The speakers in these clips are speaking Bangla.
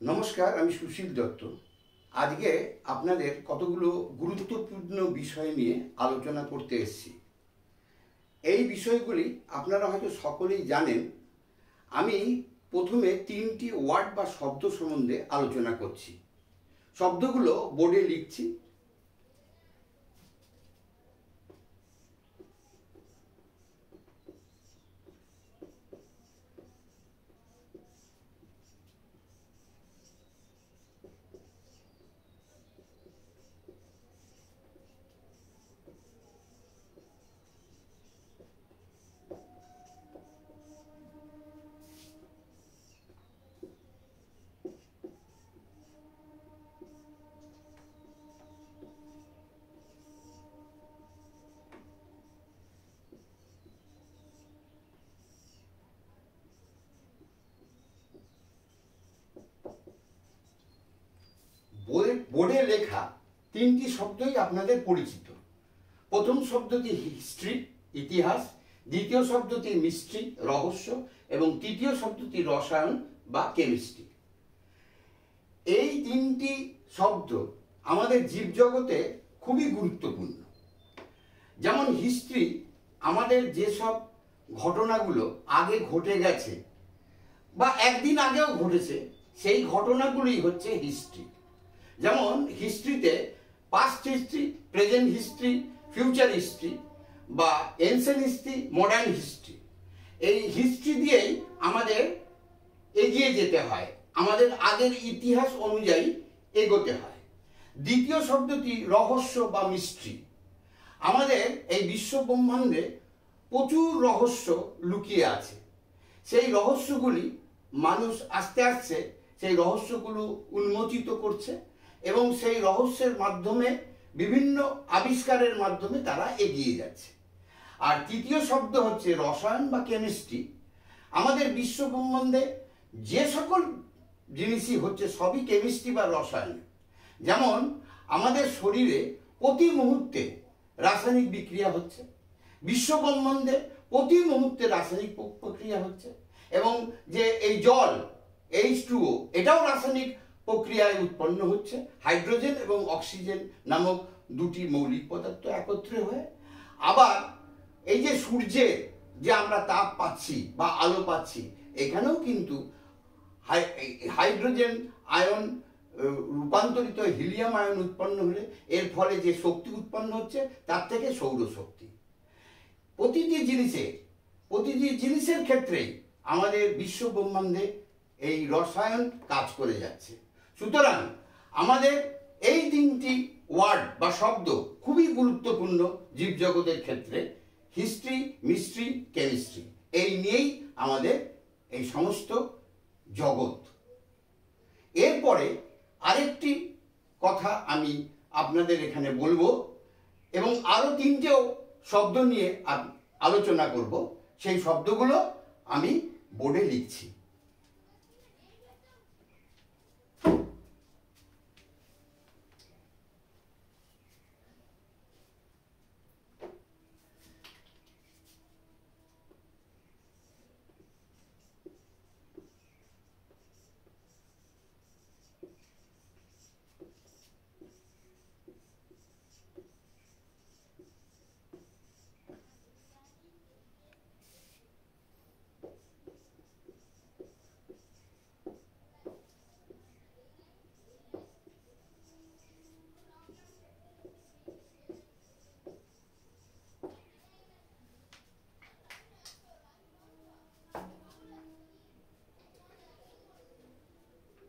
নমস্কার, আমি সুশীল দত্ত। আজকে আপনাদের কতগুলো গুরুত্বপূর্ণ বিষয় নিয়ে আলোচনা করতে এসেছি। এই বিষয়গুলি আপনারা হয়তো সকলেই জানেন। আমি প্রথমে 3টি ওয়ার্ড বা শব্দ সম্বন্ধে আলোচনা করছি। শব্দগুলো বোর্ডে লিখছি। বোর্ডে লেখা 3টি শব্দই আপনাদের পরিচিত। প্রথম শব্দটি হিস্ট্রি, ইতিহাস। দ্বিতীয় শব্দটি মিস্ট্রি, রহস্য। এবং তৃতীয় শব্দটি রসায়ন বা কেমিস্ট্রি। এই 3টি শব্দ আমাদের জীবজগতে খুবই গুরুত্বপূর্ণ। যেমন হিস্ট্রি, আমাদের যেসব ঘটনাগুলো আগে ঘটে গেছে বা একদিন আগেও ঘটেছে, সেই ঘটনাগুলি হচ্ছে হিস্ট্রি। যেমন হিস্ট্রিতে past history, present history, future history বা এনসেন্ট হিস্ট্রি, মডার্ন হিস্ট্রি। এই হিস্ট্রি দিয়েই আমাদের এগিয়ে যেতে হয়, আমাদের আগের ইতিহাস অনুযায়ী এগোতে হয়। দ্বিতীয় শব্দটি রহস্য বা মিস্ট্রি। আমাদের এই বিশ্ব ব্রহ্মাণ্ডে প্রচুর রহস্য লুকিয়ে আছে। সেই রহস্যগুলি মানুষ আস্তে আস্তে সেই রহস্যগুলো উন্মোচিত করছে এবং সেই রহস্যের মাধ্যমে বিভিন্ন আবিষ্কারের মাধ্যমে তারা এগিয়ে যাচ্ছে। আর তৃতীয় শব্দ হচ্ছে রসায়ন বা কেমিস্ট্রি। আমাদের বিশ্ব ব্রহ্মাণ্ডে যে সকল জিনিসই হচ্ছে সবই কেমিস্ট্রি বা রসায়ন। যেমন আমাদের শরীরে প্রতি মুহূর্তে রাসায়নিক বিক্রিয়া হচ্ছে, বিশ্ব ব্রহ্মাণ্ডে প্রতি মুহূর্তে রাসায়নিক প্রক্রিয়া হচ্ছে। এবং যে এই জল H2O, এটাও রাসায়নিক প্রক্রিয়ায় উৎপন্ন হচ্ছে। হাইড্রোজেন এবং অক্সিজেন নামক দুটি মৌলিক পদার্থ একত্রে হয়ে। আবার এই যে সূর্যের যে আমরা তাপ পাচ্ছি বা আলো পাচ্ছি, এখানেও কিন্তু হাইড্রোজেন আয়ন রূপান্তরিত হিলিয়াম আয়ন উৎপন্ন হলে এর ফলে যে শক্তি উৎপন্ন হচ্ছে তার থেকে সৌরশক্তি। প্রতিটি জিনিসের ক্ষেত্রেই আমাদের বিশ্ব ব্রহ্মাণ্ডে এই রসায়ন কাজ করে যাচ্ছে। সুতরাং আমাদের এই 3টি ওয়ার্ড বা শব্দ খুবই গুরুত্বপূর্ণ জীবজগতের ক্ষেত্রে। হিস্ট্রি, মিস্ট্রি, কেমিস্ট্রি, এই নিয়েই আমাদের এই সমস্ত জগৎ। এরপরে আরেকটি কথা আমি আপনাদের এখানে বলবো এবং আরো 3টেও শব্দ নিয়ে আলোচনা করব। সেই শব্দগুলো আমি বোর্ডে লিখছি।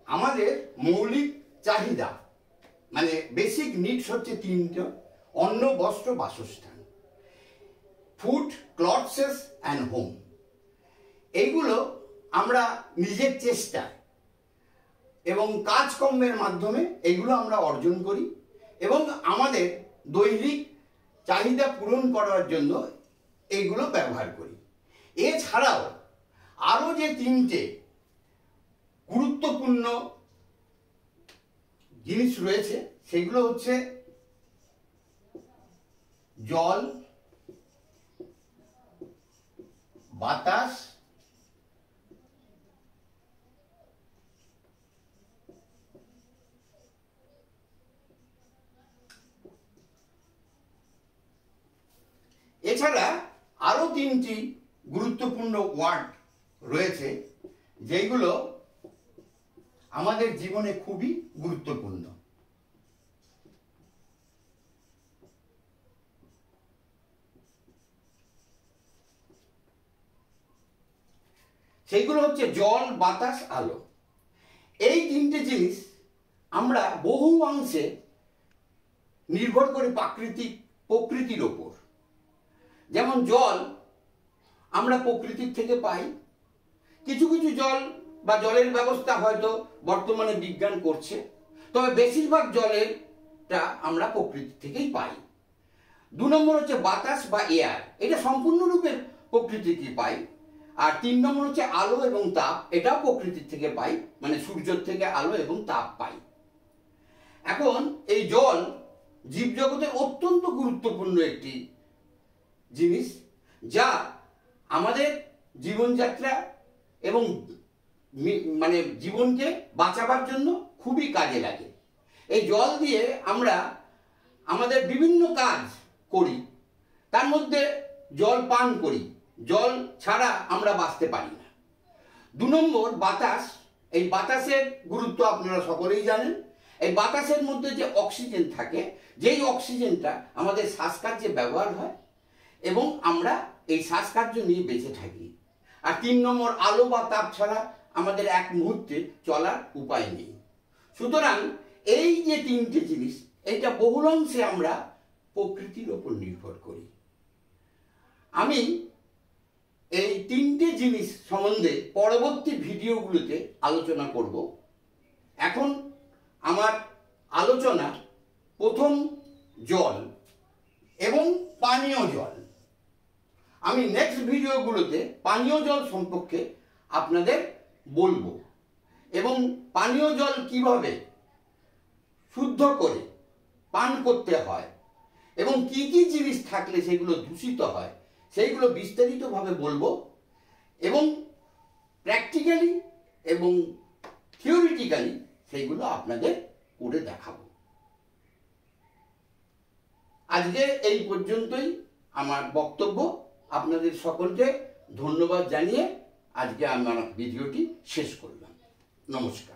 আমাদের মৌলিক চাহিদা মানে বেসিক নিডস হচ্ছে 3টা: অন্ন, বস্ত্র, বাসস্থান। Food, clothes and home. এইগুলো আমরা নিজের চেষ্টা এবং কাজকর্মের মাধ্যমে এইগুলো আমরা অর্জন করি এবং আমাদের দৈনিক চাহিদা পূরণ করার জন্য এইগুলো ব্যবহার করি। এছাড়াও আরও যে 3টে গুরুত্বপূর্ণ জিনিস রয়েছে সেগুলো হচ্ছে জল, বাতাস এছাড়া আরো 3টি গুরুত্বপূর্ণ ওয়ার্ড রয়েছে যেগুলো আমাদের জীবনে খুবই গুরুত্বপূর্ণ। সেইগুলো হচ্ছে জল, বাতাস, আলো। এই 3টে জিনিস আমরা বহু অংশে নির্ভর করে প্রকৃতির ওপর। যেমন জল আমরা প্রকৃতির থেকে পাই। কিছু কিছু জল বা জলের ব্যবস্থা হয়তো বর্তমানে বিজ্ঞান করছে, তবে বেশিরভাগ জলেরটা আমরা প্রকৃতি থেকেই পাই। 2 নম্বর হচ্ছে বাতাস বা এয়ার, এটা সম্পূর্ণরূপে প্রকৃতি থেকে পাই। আর 3 নম্বর হচ্ছে আলো এবং তাপ, এটাও প্রকৃতির থেকে পাই, মানে সূর্যের থেকে আলো এবং তাপ পাই। এখন এই জল জীবজগতের অত্যন্ত গুরুত্বপূর্ণ একটি জিনিস, যা আমাদের জীবনযাত্রা এবং মানে জীবনকে বাঁচাবার জন্য খুবই কাজে লাগে। এই জল দিয়ে আমরা আমাদের বিভিন্ন কাজ করি, তার মধ্যে জল পান করি, জল ছাড়া আমরা বাঁচতে পারি না। 2 নম্বর বাতাস। এই বাতাসের গুরুত্ব আপনারা সকলেই জানেন। এই বাতাসের মধ্যে যে অক্সিজেন থাকে, যেই অক্সিজেনটা আমাদের শ্বাসকার্যে ব্যবহার হয় এবং আমরা এই শ্বাসকার্য নিয়ে বেঁচে থাকি। আর 3 নম্বর আলো বা তাপ ছাড়া আমাদের এক মুহূর্তে চলার উপায় নেই। সুতরাং এই যে 3টে জিনিস, এটা বহুল অংশে আমরা প্রকৃতির ওপর নির্ভর করি। আমি এই 3টে জিনিস সম্বন্ধে পরবর্তী ভিডিওগুলোতে আলোচনা করব। এখন আমার আলোচনা প্রথম জল এবং পানীয় জল। আমি নেক্সট ভিডিওগুলোতে পানীয় জল সম্পর্কে আপনাদের বলবো এবং পানীয় জল কিভাবে শুদ্ধ করে পান করতে হয় এবং কি কি জিনিস থাকলে সেগুলো দূষিত হয় সেইগুলো বিস্তারিতভাবে বলবো এবং প্র্যাকটিক্যালি এবং থিওরিটিক্যালি সেইগুলো আপনাদের করে দেখাবো। আজকে এই পর্যন্তই আমার বক্তব্য। আপনাদের সকলকে ধন্যবাদ জানিয়ে আজকে আমার ভিডিওটি শেষ করলাম। নমস্কার।